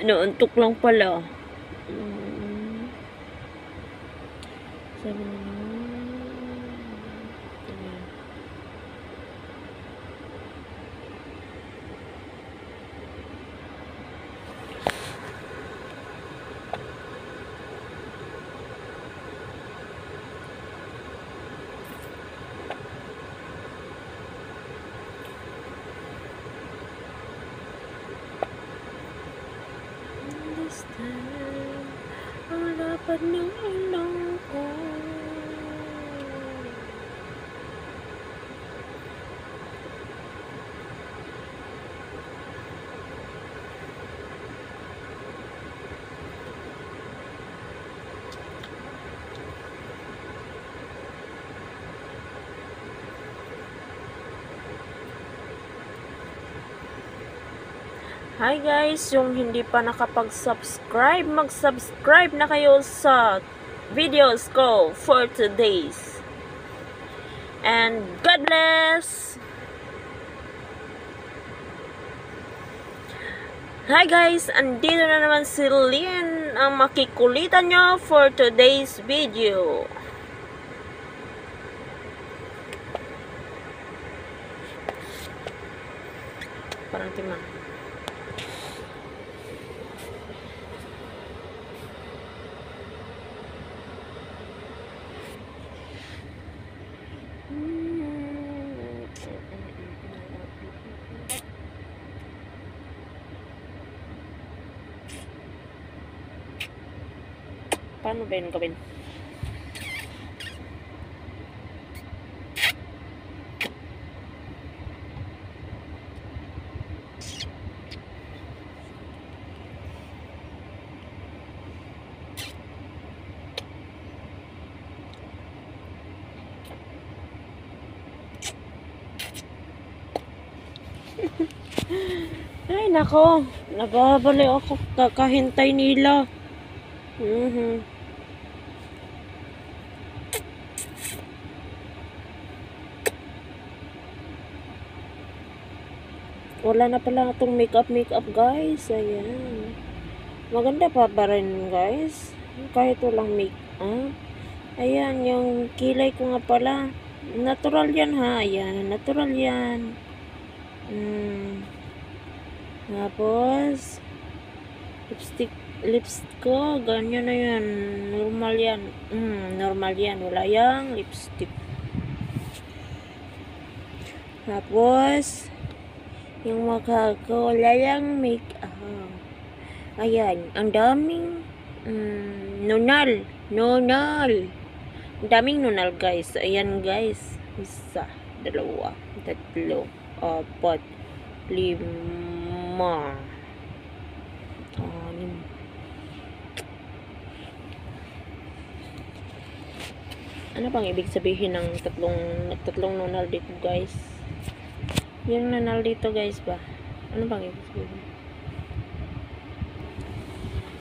Nauntok lang pala. Sabi na ang lapad ng ilong ko. Hi guys, yung hindi pa nakapag-subscribe, mag-subscribe na kayo sa videos ko for today's. And God bless! Hi guys, andito na naman si Lynn ang makikulitan nyo for today's video. Parang timang. Paano ba yun gawin? Ay nako, nababali ako kakahintay nila. Wala na pala itong makeup guys. Ayan. Maganda pa rin guys. Kahit walang makeup. Ayan, yung kilay ko nga pala. Natural yan ha. Ayan, natural yan. Tapos, lips ko. Ganyan na yan. Normal yan. Normal yan. Wala yang lipstick. Tapos, yung mukha ko, wala yung make-up. Ayan, ang daming nunal. Ang daming nunal guys. Ayan guys. 1, 2, 3, 4, 5, 6. Ano bang ibig sabihin ng tatlong nunal dito guys? Yung nunal dito guys ba? Ano bang ibig sabihin?